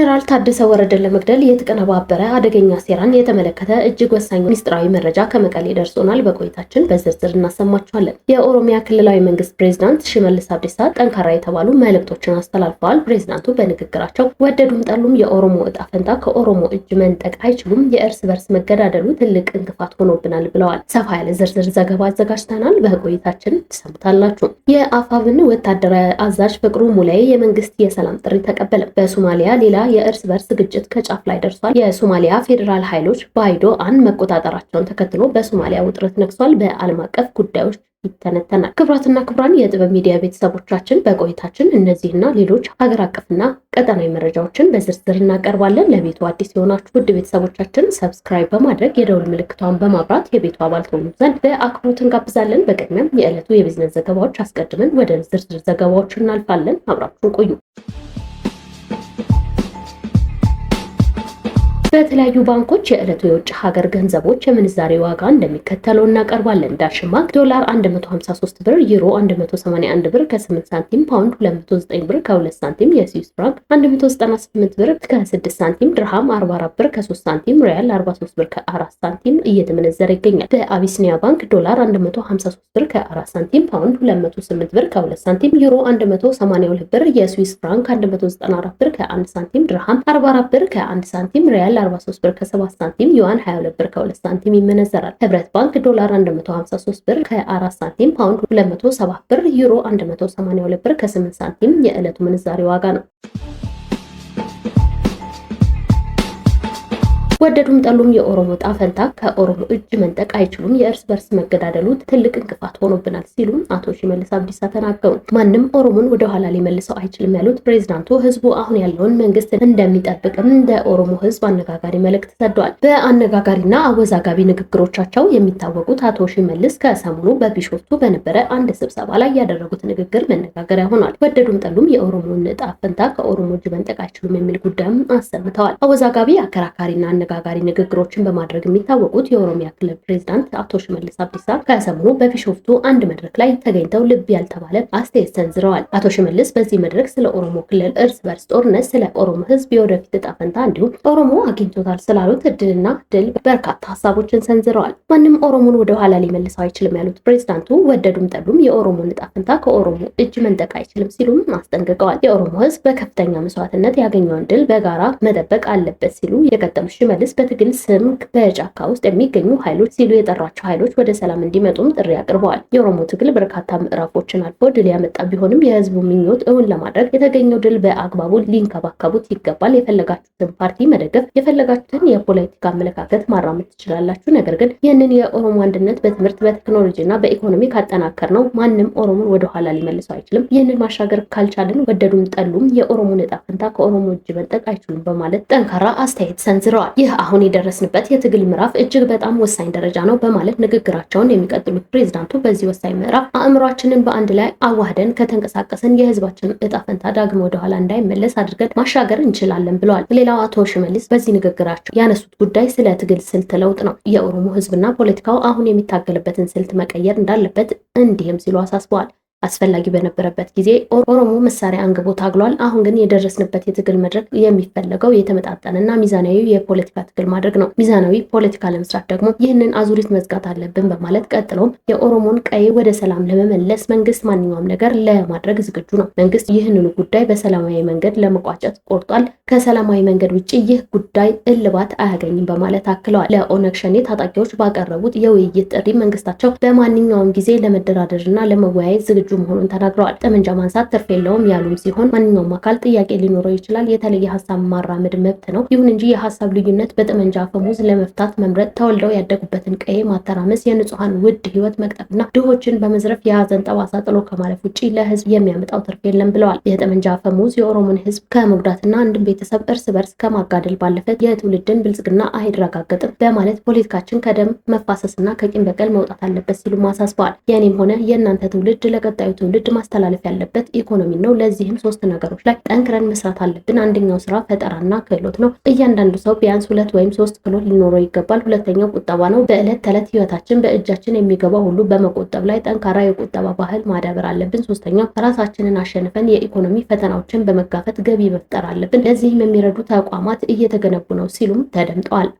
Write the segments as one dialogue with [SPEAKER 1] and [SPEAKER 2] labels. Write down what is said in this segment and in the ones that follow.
[SPEAKER 1] ጀነራል ታደሰ ወረደን ለመግደል የተቀነባበረ አደገኛ ሴራን የተመለከተ እጅግ ወሳኝ ሚስጥራዊ መረጃ ከመቀሌ ደርሶናል። በቆይታችን በዝርዝር እናሰማችኋለን። የኦሮሚያ ክልላዊ መንግስት ፕሬዝዳንት ሽመልስ አብዲሳ ጠንካራ የተባሉ መልእክቶችን አስተላልፈዋል። ፕሬዝዳንቱ በንግግራቸው ወደዱም ጠሉም የኦሮሞ እጣ ፈንታ ከኦሮሞ እጅ መንጠቅ አይችሉም፣ የእርስ በርስ መገዳደሉ ትልቅ እንቅፋት ሆኖብናል ብለዋል። ሰፋ ያለ ዝርዝር ዘገባ አዘጋጅተናል። በቆይታችን ትሰሙታላችሁ። የአፋብን ወታደራዊ አዛዥ ፍቅሩ ሙላይ የመንግስት የሰላም ጥሪ ተቀበለ። በሶማሊያ ሌላ የእርስ በርስ ግጭት ከጫፍ ላይ ደርሷል። የሶማሊያ ፌዴራል ኃይሎች ባይዶአን መቆጣጠራቸውን ተከትሎ በሶማሊያ ውጥረት ነግሷል። በዓለም አቀፍ ጉዳዮች ይተነተናል። ክብራትና ክብራን የጥበብ ሚዲያ ቤተሰቦቻችን በቆይታችን እነዚህና ሌሎች ሀገር አቀፍና ቀጠናዊ መረጃዎችን በዝርዝር እናቀርባለን። ለቤቱ አዲስ የሆናችሁ ውድ ቤተሰቦቻችን ሰብስክራይብ በማድረግ የደውል ምልክቷን በማብራት የቤቱ አባል ትሆኑ ዘንድ በአክብሮት እንጋብዛለን። በቅድሚያም የዕለቱ የቢዝነስ ዘገባዎች አስቀድመን ወደ ዝርዝር ዘገባዎች እናልፋለን። አብራችሁን ቆዩ። በተለያዩ ባንኮች የዕለቱ የውጭ ሀገር ገንዘቦች የምንዛሬ ዋጋ እንደሚከተለው እናቀርባለን። ዳሽን ባንክ ዶላር 153 ብር፣ ዩሮ 181 ብር ከ8 ሳንቲም፣ ፓውንድ 209 ብር ከ2 ሳንቲም፣ የስዊስ ፍራንክ 198 ብር ከ6 ሳንቲም፣ ድርሃም 44 ብር ከ3 ሳንቲም፣ ሪያል 43 ብር ከ4 ሳንቲም እየተመነዘረ ይገኛል። በአቢሲኒያ ባንክ ዶላር 153 ብር ከ4 ሳንቲም፣ ፓውንድ 208 ብር ከ2 ሳንቲም፣ ዩሮ 182 ብር፣ የስዊስ ፍራንክ 194 ብር ከ1 ሳንቲም፣ ድርሃም 44 ብር ከ1 ሳንቲም፣ ሪያል 43 ብር ከ7 ሳንቲም፣ ዩዋን 22 ብር ከ2 ሳንቲም ይመነዘራል። ህብረት ባንክ ዶላር 153 ብር ከ4 ሳንቲም፣ ፓውንድ 270 ብር፣ ዩሮ 182 ብር ከ8 ሳንቲም የዕለቱ ምንዛሬ ዋጋ ነው። ወደዱም ጠሉም የኦሮሞ እጣ ፈንታ ከኦሮሞ እጅ መንጠቅ አይችሉም፣ የእርስ በርስ መገዳደሉ ትልቅ እንቅፋት ሆኖብናል ሲሉ አቶ ሽመልስ አብዲሳ ተናገሩ። ማንም ኦሮሞን ወደ ኋላ ሊመልሰው አይችልም ያሉት ፕሬዝዳንቱ ህዝቡ አሁን ያለውን መንግስት እንደሚጠብቅም እንደ ኦሮሞ ህዝብ አነጋጋሪ መልእክት ሰጥተዋል። በአነጋጋሪና አወዛጋቢ ንግግሮቻቸው የሚታወቁት አቶ ሽመልስ ከሰሞኑ በቢሾፍቱ በነበረ አንድ ስብሰባ ላይ ያደረጉት ንግግር መነጋገሪያ ሆኗል። ወደዱም ጠሉም የኦሮሞን እጣ ፈንታ ከኦሮሞ እጅ መንጠቅ አይችሉም የሚል ጉዳይም አሰምተዋል። አወዛጋቢ አከራካሪና አነጋጋሪ ንግግሮችን በማድረግ የሚታወቁት የኦሮሚያ ክልል ፕሬዝዳንት አቶ ሽመልስ አብዲሳ ከሰሞኑ በቢሾፍቱ አንድ መድረክ ላይ ተገኝተው ልብ ያልተባለ አስተያየት ሰንዝረዋል። አቶ ሽመልስ በዚህ መድረክ ስለ ኦሮሞ ክልል እርስ በርስ ጦርነት፣ ስለ ኦሮሞ ህዝብ የወደፊት እጣ ፈንታ እንዲሁም ኦሮሞ አግኝቶታል ስላሉት እድልና ድል በርካታ ሀሳቦችን ሰንዝረዋል። ማንም ኦሮሞን ወደ ኋላ ሊመልሰው አይችልም ያሉት ፕሬዝዳንቱ ወደዱም ጠሉም የኦሮሞን እጣ ፈንታ ከኦሮሞ እጅ መንጠቅ አይችልም ሲሉም አስጠንቅቀዋል። የኦሮሞ ህዝብ በከፍተኛ መስዋዕትነት ያገኘውን ድል በጋራ መጠበቅ አለበት ሲሉ የቀጠሉት ሽመልስ በትግል ስም በጫካ ውስጥ የሚገኙ ኃይሎች ሲሉ የጠራቸው ኃይሎች ወደ ሰላም እንዲመጡም ጥሪ አቅርበዋል። የኦሮሞ ትግል በርካታ ምዕራፎችን አልፎ ድል ያመጣ ቢሆንም የህዝቡ ምኞት እውን ለማድረግ የተገኘው ድል በአግባቡ ሊንከባከቡት ይገባል። የፈለጋችሁትን ፓርቲ መደገፍ፣ የፈለጋችሁትን የፖለቲካ አመለካከት ማራመድ ትችላላችሁ። ነገር ግን ይህንን የኦሮሞ አንድነት በትምህርት በቴክኖሎጂና በኢኮኖሚ ካጠናከር ነው ማንም ኦሮሞን ወደ ኋላ ሊመልሰው አይችልም። ይህንን ማሻገር ካልቻልን ወደዱም ጠሉም የኦሮሞን እጣ ፈንታ ከኦሮሞ እጅ መንጠቅ አይችሉም በማለት ጠንካራ አስተያየት ሰንዝረዋል። ይህ አሁን የደረስንበት የትግል ምዕራፍ እጅግ በጣም ወሳኝ ደረጃ ነው በማለት ንግግራቸውን የሚቀጥሉት ፕሬዝዳንቱ በዚህ ወሳኝ ምዕራፍ አእምሯችንን በአንድ ላይ አዋህደን ከተንቀሳቀስን የህዝባችን እጣ ፈንታ ዳግም ወደኋላ እንዳይመለስ አድርገን ማሻገር እንችላለን ብለዋል። ሌላው አቶ ሽመልስ በዚህ ንግግራቸው ያነሱት ጉዳይ ስለ ትግል ስልት ለውጥ ነው። የኦሮሞ ህዝብና ፖለቲካው አሁን የሚታገልበትን ስልት መቀየር እንዳለበት እንዲህም ሲሉ አሳስበዋል። አስፈላጊ በነበረበት ጊዜ ኦሮሞ መሳሪያ አንግቦ ታግሏል። አሁን ግን የደረስንበት የትግል መድረክ የሚፈለገው የተመጣጠነና ሚዛናዊ የፖለቲካ ትግል ማድረግ ነው። ሚዛናዊ ፖለቲካ ለመስራት ደግሞ ይህንን አዙሪት መዝጋት አለብን በማለት ቀጥሎም የኦሮሞን ቀይ ወደ ሰላም ለመመለስ መንግስት ማንኛውም ነገር ለማድረግ ዝግጁ ነው። መንግስት ይህንኑ ጉዳይ በሰላማዊ መንገድ ለመቋጨት ቆርጧል። ከሰላማዊ መንገድ ውጭ ይህ ጉዳይ እልባት አያገኝም በማለት አክለዋል። ለኦነግ ሸኔ ታጣቂዎች ባቀረቡት የውይይት ጥሪ መንግስታቸው በማንኛውም ጊዜ ለመደራደርና ለመወያየት ዝግጁ መሆኑን ተናግረዋል። ጠመንጃ ማንሳት ትርፍ የለውም ያሉም ሲሆን ማንኛውም አካል ጥያቄ ሊኖረው ይችላል። የተለየ ሀሳብ ማራመድ መብት ነው። ይሁን እንጂ የሀሳብ ልዩነት በጠመንጃ አፈሙዝ ለመፍታት መምረጥ፣ ተወልደው ያደጉበትን ቀዬ ማተራመስ፣ የንጹሃን ውድ ህይወት መቅጠፍና ድሆችን በመዝረፍ የሀዘን ጠባሳ ጥሎ ከማለፍ ውጭ ለህዝብ የሚያመጣው ትርፍ የለም ብለዋል። የጠመንጃ አፈሙዝ የኦሮሞን ህዝብ ከመጉዳትና አንድን ቤተሰብ እርስ በርስ ከማጋደል ባለፈ የትውልድን ብልጽግና አይረጋገጥም በማለት ፖለቲካችን ከደም መፋሰስና ከቂም በቀል መውጣት አለበት ሲሉ አሳስበዋል። የኔም ሆነ የእናንተ ትውልድ ለቀጣዩ ለቀጣዩ ትውልድ ማስተላለፍ ያለበት ኢኮኖሚ ነው። ለዚህም ሶስት ነገሮች ላይ ጠንክረን መስራት አለብን። አንደኛው ስራ ፈጠራና ክህሎት ነው። እያንዳንዱ ሰው ቢያንስ 2 ወይም 3 ክህሎት ሊኖረው ይገባል። ሁለተኛው ቁጠባ ነው። በዕለት ተዕለት ህይወታችን በእጃችን የሚገባው ሁሉ በመቆጠብ ላይ ጠንካራ የቁጠባ ባህል ማዳበር አለብን። ሶስተኛው ራሳችንን አሸንፈን የኢኮኖሚ ፈተናዎችን በመጋፈጥ ገቢ መፍጠር አለብን። ለዚህም የሚረዱ ተቋማት እየተገነቡ ነው ሲሉም ተደምጠዋል።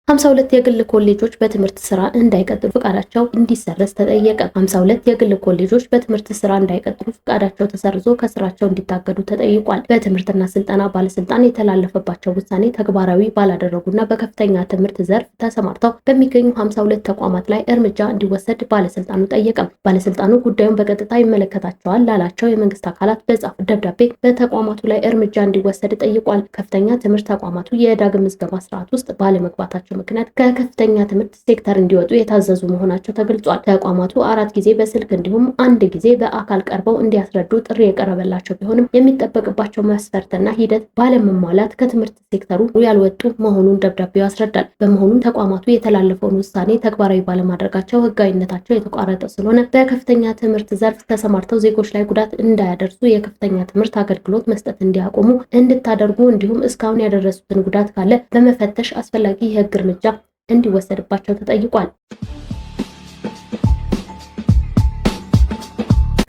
[SPEAKER 1] 52 የግል ኮሌጆች በትምህርት ስራ እንዳይቀጥሉ ፍቃዳቸው እንዲሰረዝ ተጠየቀ። 52 የግል ኮሌጆች በትምህርት ስራ እንዳይቀጥሉ ፍቃዳቸው ተሰርዞ ከስራቸው እንዲታገዱ ተጠይቋል። በትምህርትና ስልጠና ባለስልጣን የተላለፈባቸው ውሳኔ ተግባራዊ ባላደረጉና በከፍተኛ ትምህርት ዘርፍ ተሰማርተው በሚገኙ 52 ተቋማት ላይ እርምጃ እንዲወሰድ ባለስልጣኑ ጠየቀ። ባለስልጣኑ ጉዳዩን በቀጥታ ይመለከታቸዋል ላላቸው የመንግስት አካላት በጻፉት ደብዳቤ በተቋማቱ ላይ እርምጃ እንዲወሰድ ጠይቋል። ከፍተኛ ትምህርት ተቋማቱ የዳግም ምዝገባ ስርዓት ውስጥ ባለመግባታቸው ምክንያት ከከፍተኛ ትምህርት ሴክተር እንዲወጡ የታዘዙ መሆናቸው ተገልጿል። ተቋማቱ 4 ጊዜ በስልክ እንዲሁም 1 ጊዜ በአካል ቀርበው እንዲያስረዱ ጥሪ የቀረበላቸው ቢሆንም የሚጠበቅባቸው መስፈርትና ሂደት ባለመሟላት ከትምህርት ሴክተሩ ያልወጡ መሆኑን ደብዳቤው ያስረዳል። በመሆኑም ተቋማቱ የተላለፈውን ውሳኔ ተግባራዊ ባለማድረጋቸው ህጋዊነታቸው የተቋረጠ ስለሆነ በከፍተኛ ትምህርት ዘርፍ ተሰማርተው ዜጎች ላይ ጉዳት እንዳያደርሱ የከፍተኛ ትምህርት አገልግሎት መስጠት እንዲያቆሙ እንድታደርጉ እንዲሁም እስካሁን ያደረሱትን ጉዳት ካለ በመፈተሽ አስፈላጊ የህግ እርምጃ እንዲወሰድባቸው ተጠይቋል።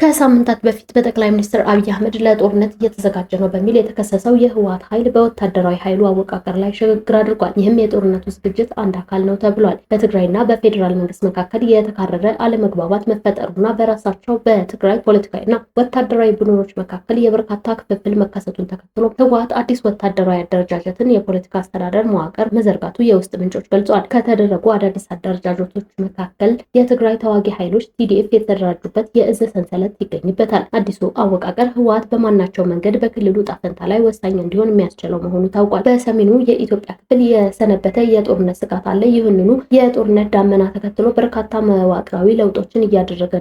[SPEAKER 1] ከሳምንታት በፊት በጠቅላይ ሚኒስትር አብይ አህመድ ለጦርነት እየተዘጋጀ ነው በሚል የተከሰሰው የህወሓት ኃይል በወታደራዊ ኃይሉ አወቃቀር ላይ ሽግግር አድርጓል። ይህም የጦርነቱ ዝግጅት አንድ አካል ነው ተብሏል። በትግራይና በፌዴራል መንግስት መካከል የተካረረ አለመግባባት መፈጠሩና በራሳቸው በትግራይ ፖለቲካዊና ወታደራዊ ቡድኖች መካከል የበርካታ ክፍፍል መከሰቱን ተከትሎ ህወሓት አዲስ ወታደራዊ አደረጃጀትን የፖለቲካ አስተዳደር መዋቅር መዘርጋቱ የውስጥ ምንጮች ገልጸዋል። ከተደረጉ አዳዲስ አደረጃጀቶች መካከል የትግራይ ተዋጊ ኃይሎች TDF የተደራጁበት የእዝ ሰንሰለት ይገኝበታል። አዲሱ አወቃቀር ህወሓት በማናቸው መንገድ በክልሉ ጣፈንታ ላይ ወሳኝ እንዲሆን የሚያስችለው መሆኑ ታውቋል። በሰሜኑ የኢትዮጵያ ክፍል የሰነበተ የጦርነት ስጋት አለ። ይህንኑ የጦርነት ዳመና ተከትሎ በርካታ መዋቅራዊ ለውጦችን እያደረገ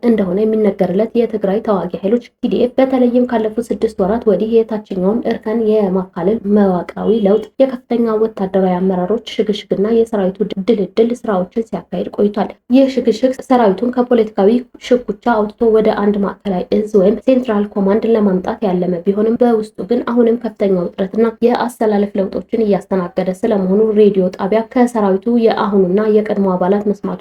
[SPEAKER 1] እንደሆነ የሚነገርለት የትግራይ ተዋጊ ኃይሎች TDF በተለይም ካለፉት 6 ወራት ወዲህ የታችኛውን እርከን የማካለል መዋቅራዊ ለውጥ፣ የከፍተኛ ወታደራዊ አመራሮች ሽግሽግና የሰራዊቱ ድልድል ስራዎችን ሲያካሂድ ቆይቷል። ይህ ሽግሽግ ሰራዊቱን ከፖለቲካዊ ሽኩቻ አውጥቶ ወደ አንድ ማዕከላዊ እዝ ወይም ሴንትራል ኮማንድ ለማምጣት ያለመ ቢሆንም በውስጡ ግን አሁንም ከፍተኛ ውጥረትና የአሰላለፍ ለውጦችን እያስተናገደ ስለመሆኑ ሬዲዮ ጣቢያ ከሰራዊቱ የአሁኑና የቀድሞ አባላት መስማቱ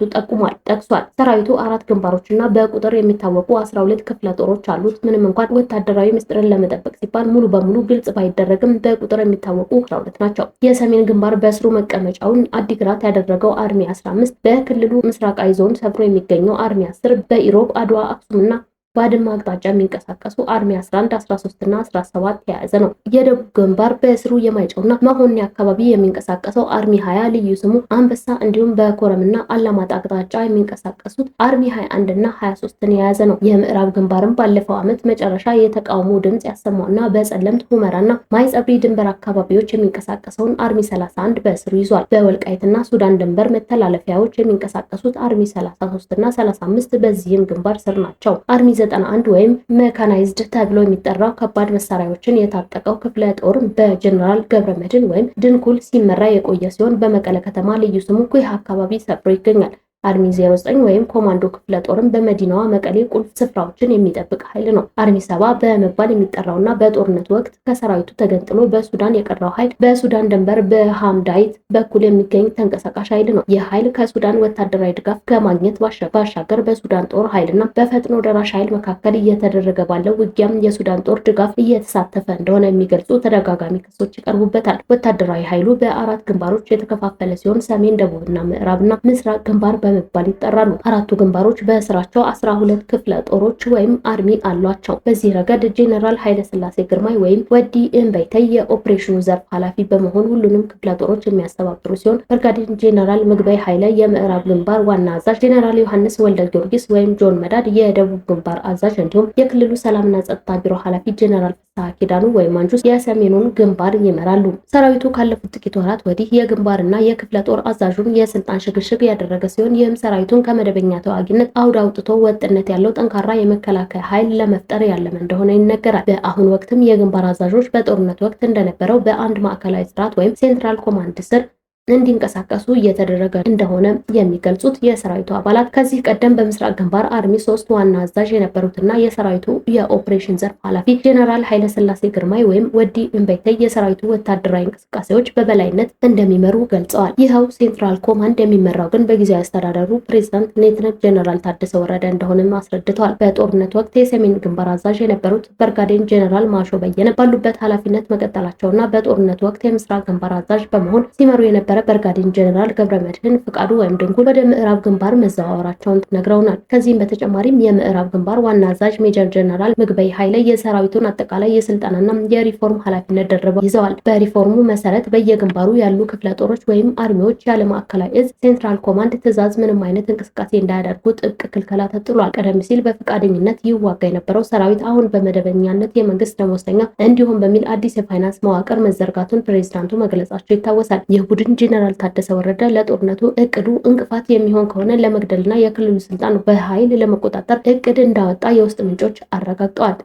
[SPEAKER 1] ጠቅሷል። ሰራዊቱ 4 ግንባሮችና በቁጥር የሚታወቁ 12 ክፍለ ጦሮች አሉት። ምንም እንኳን ወታደራዊ ምስጢርን ለመጠበቅ ሲባል ሙሉ በሙሉ ግልጽ ባይደረግም በቁጥር የሚታወቁ 12 ናቸው። የሰሜን ግንባር በስሩ መቀመጫውን አዲግራት ያደረገው አርሚ 15 በክልሉ ምስራቃዊ ዞን ሰፍሮ የሚገኘው አርሚ 10 በኢሮብ፣ አድዋ፣ አክሱምና ባድማ አቅጣጫ የሚንቀሳቀሱ አርሚ 11፣ 13 እና 17 የያዘ ነው። የደቡብ ግንባር በስሩ የማይጨውና መሆኒ አካባቢ የሚንቀሳቀሰው አርሚ 20 ልዩ ስሙ አንበሳ እንዲሁም በኮረምና አላማጣ አቅጣጫ የሚንቀሳቀሱት አርሚ 21 እና 23ን የያዘ ነው። የምዕራብ ግንባርም ባለፈው ዓመት መጨረሻ የተቃውሞ ድምጽ ያሰማውና በጸለምት ሁመራና ማይጸብሪ ድንበር አካባቢዎች የሚንቀሳቀሰውን አርሚ 31 በስሩ ይዟል። በወልቃይትና ሱዳን ድንበር መተላለፊያዎች የሚንቀሳቀሱት አርሚ 33 እና 35 በዚህም ግንባር ስር ናቸው። አርሚ 91 ወይም ሜካናይዝድ ተብሎ የሚጠራው ከባድ መሳሪያዎችን የታጠቀው ክፍለ ጦር በጀነራል ገብረመድህን ወይም ድንኩል ሲመራ የቆየ ሲሆን በመቀለ ከተማ ልዩ ስሙ ኩይሃ አካባቢ ሰፍሮ ይገኛል። አርሚ 09 ወይም ኮማንዶ ክፍለ ጦርም በመዲናዋ መቀሌ ቁልፍ ስፍራዎችን የሚጠብቅ ኃይል ነው። አርሚ 7 በመባል የሚጠራውና በጦርነቱ ወቅት ከሰራዊቱ ተገንጥሎ በሱዳን የቀረው ኃይል በሱዳን ድንበር በሐምዳይት በኩል የሚገኝ ተንቀሳቃሽ ኃይል ነው። ይህ ኃይል ከሱዳን ወታደራዊ ድጋፍ ከማግኘት ባሻገር በሱዳን ጦር ኃይልና በፈጥኖ ደራሽ ኃይል መካከል እየተደረገ ባለው ውጊያም የሱዳን ጦር ድጋፍ እየተሳተፈ እንደሆነ የሚገልጹ ተደጋጋሚ ክሶች ይቀርቡበታል። ወታደራዊ ኃይሉ በ4 ግንባሮች የተከፋፈለ ሲሆን ሰሜን፣ ደቡብና ምዕራብና ምስራቅ ግንባር በመባል ይጠራሉ። 4ቱ ግንባሮች በስራቸው 12 ክፍለ ጦሮች ወይም አርሚ አሏቸው። በዚህ ረገድ ጄኔራል ኃይለ ሥላሴ ግርማይ ወይም ወዲ እንበይተይ የኦፕሬሽኑ ዘርፍ ኃላፊ በመሆን ሁሉንም ክፍለ ጦሮች የሚያስተባብሩ ሲሆን ብርጋዴር ጄኔራል ምግበይ ኃይለ የምዕራብ ግንባር ዋና አዛዥ፣ ጄኔራል ዮሐንስ ወልደ ጊዮርጊስ ወይም ጆን መዳድ የደቡብ ግንባር አዛዥ እንዲሁም የክልሉ ሰላምና ጸጥታ ቢሮ ኃላፊ ጄኔራል ፍስሐ ኪዳኑ ወይም አንጁስ የሰሜኑን ግንባር ይመራሉ። ሰራዊቱ ካለፉት ጥቂት ወራት ወዲህ የግንባርና የክፍለ ጦር አዛዡን የስልጣን ሽግሽግ ያደረገ ሲሆን ይህም ሰራዊቱን ከመደበኛ ተዋጊነት አውድ አውጥቶ ወጥነት ያለው ጠንካራ የመከላከያ ኃይል ለመፍጠር ያለመ እንደሆነ ይነገራል። በአሁኑ ወቅትም የግንባር አዛዦች በጦርነት ወቅት እንደነበረው በአንድ ማዕከላዊ ስርዓት ወይም ሴንትራል ኮማንድ ስር እንዲንቀሳቀሱ እየተደረገ እንደሆነ የሚገልጹት የሰራዊቱ አባላት ከዚህ ቀደም በምስራቅ ግንባር አርሚ 3 ዋና አዛዥ የነበሩትና የሰራዊቱ የኦፕሬሽን ዘርፍ ኃላፊ ጄኔራል ኃይለ ሥላሴ ግርማይ ወይም ወዲ እምበይተይ የሰራዊቱ ወታደራዊ እንቅስቃሴዎች በበላይነት እንደሚመሩ ገልጸዋል። ይኸው ሴንትራል ኮማንድ የሚመራው ግን በጊዜያዊ አስተዳደሩ ፕሬዝዳንት ሌተናንት ጄኔራል ታደሰ ወረደ እንደሆነም አስረድተዋል። በጦርነት ወቅት የሰሜን ግንባር አዛዥ የነበሩት ብርጋዴር ጄኔራል ማሾ በየነ ባሉበት ኃላፊነት መቀጠላቸውና በጦርነት ወቅት የምስራቅ ግንባር አዛዥ በመሆን ሲመሩ የነበረ ብርጋዴር ጄኔራል ገብረመድህን ፍቃዱ ወይም ድንጉል ወደ ምዕራብ ግንባር መዘዋወራቸውን ነግረውናል። ከዚህም በተጨማሪም የምዕራብ ግንባር ዋና አዛዥ ሜጀር ጄኔራል ምግበይ ኃይለ የሰራዊቱን አጠቃላይ የስልጠናና የሪፎርም ኃላፊነት ደርበው ይዘዋል። በሪፎርሙ መሰረት በየግንባሩ ያሉ ክፍለ ጦሮች ወይም አርሚዎች ያለ ማዕከላዊ እዝ ሴንትራል ኮማንድ ትዕዛዝ ምንም አይነት እንቅስቃሴ እንዳያደርጉ ጥብቅ ክልከላ ተጥሏል። ቀደም ሲል በፈቃደኝነት ይዋጋ የነበረው ሰራዊት አሁን በመደበኛነት የመንግስት ደሞዝተኛ እንዲሁም በሚል አዲስ የፋይናንስ መዋቅር መዘርጋቱን ፕሬዝዳንቱ መግለጻቸው ይታወሳል። ይህ ቡድን ጄኔራል ታደሰ ወረደ ለጦርነቱ እቅዱ እንቅፋት የሚሆን ከሆነ ለመግደልና የክልሉ ስልጣን በኃይል ለመቆጣጠር እቅድ እንዳወጣ የውስጥ ምንጮች አረጋግጠዋል።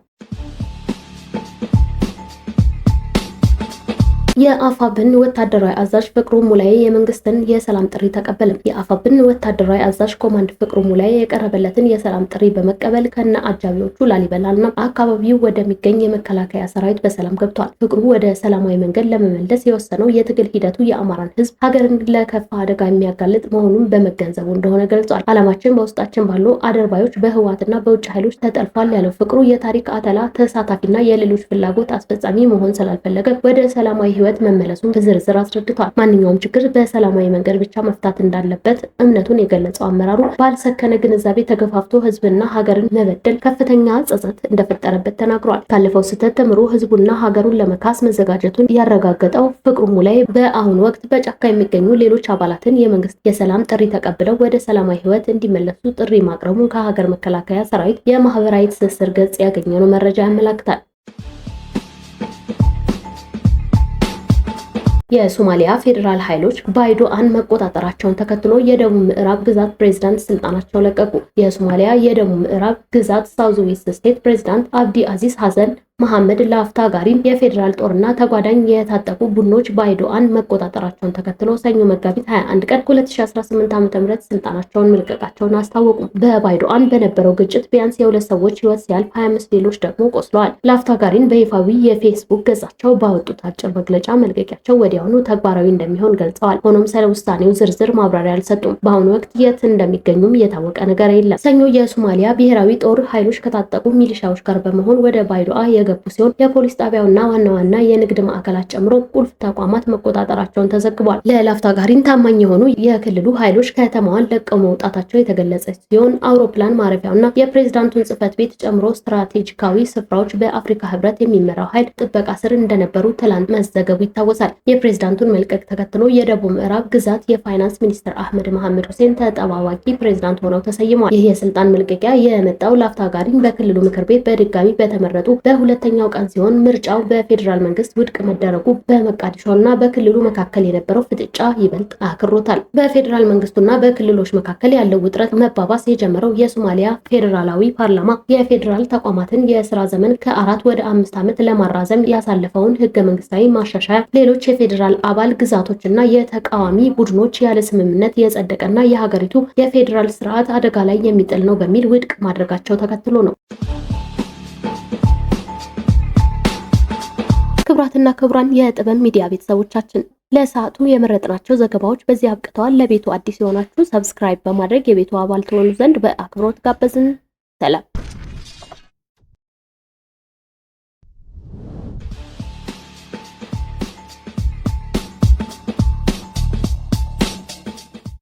[SPEAKER 1] የአፋብን ወታደራዊ አዛዥ ፍቅሩ ሙላዬ የመንግስትን የሰላም ጥሪ ተቀበለ። የአፋብን ወታደራዊ አዛዥ ኮማንድ ፍቅሩ ሙላዬ የቀረበለትን የሰላም ጥሪ በመቀበል ከነ አጃቢዎቹ ላሊበላና አካባቢው ወደሚገኝ የመከላከያ ሰራዊት በሰላም ገብቷል። ፍቅሩ ወደ ሰላማዊ መንገድ ለመመለስ የወሰነው የትግል ሂደቱ የአማራን ህዝብ ሀገርን ለከፋ አደጋ የሚያጋልጥ መሆኑን በመገንዘቡ እንደሆነ ገልጿል። ዓላማችን በውስጣችን ባሉ አደርባዮች በህወሓትና በውጭ ኃይሎች ተጠልፏል ያለው ፍቅሩ የታሪክ አተላ ተሳታፊና የሌሎች ፍላጎት አስፈጻሚ መሆን ስላልፈለገ ወደ ሰላማዊ ህይወት መመለሱን በዝርዝር አስረድቷል። ማንኛውም ችግር በሰላማዊ መንገድ ብቻ መፍታት እንዳለበት እምነቱን የገለጸው አመራሩ ባልሰከነ ግንዛቤ ተገፋፍቶ ህዝብና ሀገርን መበደል ከፍተኛ ጸጸት እንደፈጠረበት ተናግሯል። ካለፈው ስህተት ተምሮ ህዝቡና ሀገሩን ለመካስ መዘጋጀቱን ያረጋገጠው ፍቅሩ ሙላዬ በአሁኑ ወቅት በጫካ የሚገኙ ሌሎች አባላትን የመንግስት የሰላም ጥሪ ተቀብለው ወደ ሰላማዊ ህይወት እንዲመለሱ ጥሪ ማቅረቡን ከሀገር መከላከያ ሰራዊት የማህበራዊ ትስስር ገጽ ያገኘነው መረጃ ያመላክታል። የሶማሊያ ፌዴራል ኃይሎች ባይዶአን መቆጣጠራቸውን ተከትሎ የደቡብ ምዕራብ ግዛት ፕሬዝዳንት ስልጣናቸው ለቀቁ። የሶማሊያ የደቡብ ምዕራብ ግዛት ሳውዝ ዌስት ስቴት ፕሬዝዳንት አብዲ አዚዝ ሐሰን መሐመድ ላፍታ ጋሪን የፌዴራል ጦርና ተጓዳኝ የታጠቁ ቡድኖች ባይዶአን መቆጣጠራቸውን ተከትሎ ሰኞ መጋቢት 21 ቀን 2018 ዓ.ም ስልጣናቸውን መልቀቃቸውን አስታወቁ። በባይዶአን በነበረው ግጭት ቢያንስ የሁለት ሰዎች ህይወት ሲያልፍ 25 ሌሎች ደግሞ ቆስለዋል። ላፍታ ጋሪን በይፋዊ የፌስቡክ ገጻቸው ባወጡት አጭር መግለጫ መልቀቂያቸው ወዲያውኑ ተግባራዊ እንደሚሆን ገልጸዋል። ሆኖም ስለ ውሳኔው ዝርዝር ማብራሪያ አልሰጡም። በአሁኑ ወቅት የት እንደሚገኙም የታወቀ ነገር የለም። ሰኞ የሶማሊያ ብሔራዊ ጦር ኃይሎች ከታጠቁ ሚሊሻዎች ጋር በመሆን ወደ ባይዶአ የገቡ ሲሆን የፖሊስ ጣቢያውና ዋና የንግድ ማዕከላት ጨምሮ ቁልፍ ተቋማት መቆጣጠራቸውን ተዘግቧል። ለላፍታ ጋሪን ታማኝ የሆኑ የክልሉ ኃይሎች ከተማዋን ለቀው መውጣታቸው የተገለጸ ሲሆን አውሮፕላን ማረፊያውና የፕሬዝዳንቱን ጽህፈት ቤት ጨምሮ ስትራቴጂካዊ ስፍራዎች በአፍሪካ ህብረት የሚመራው ኃይል ጥበቃ ስር እንደነበሩ ትላንት መዘገቡ ይታወሳል። የፕሬዝዳንቱን መልቀቅ ተከትሎ የደቡብ ምዕራብ ግዛት የፋይናንስ ሚኒስትር አህመድ መሐመድ ሁሴን ተጠባባቂ ፕሬዝዳንት ሆነው ተሰይመዋል። ይህ የስልጣን መልቀቂያ የመጣው ላፍታ ጋሪን በክልሉ ምክር ቤት በድጋሚ በተመረጡ በሁለተኛው ቀን ሲሆን ምርጫው በፌዴራል መንግስት ውድቅ መደረጉ በመቃዲሾና በክልሉ መካከል የነበረው ፍጥጫ ይበልጥ አክሮታል። በፌዴራል መንግስቱና በክልሎች መካከል ያለው ውጥረት መባባስ የጀመረው የሶማሊያ ፌዴራላዊ ፓርላማ የፌዴራል ተቋማትን የስራ ዘመን ከ4 ወደ 5 ዓመት ለማራዘም ያሳለፈውን ህገ መንግስታዊ ማሻሻያ ሌሎች የፌዴራል አባል ግዛቶችና የተቃዋሚ ቡድኖች ያለ ስምምነት የጸደቀና የሀገሪቱ የፌዴራል ስርዓት አደጋ ላይ የሚጥል ነው በሚል ውድቅ ማድረጋቸው ተከትሎ ነው። ክቡራትና ክቡራን የጥበብ ሚዲያ ቤተሰቦቻችን ለሰዓቱ የመረጥናቸው ዘገባዎች በዚህ አብቅተዋል። ለቤቱ አዲስ የሆናችሁ ሰብስክራይብ በማድረግ የቤቱ አባል ትሆኑ ዘንድ በአክብሮት ጋበዝን። ሰላም።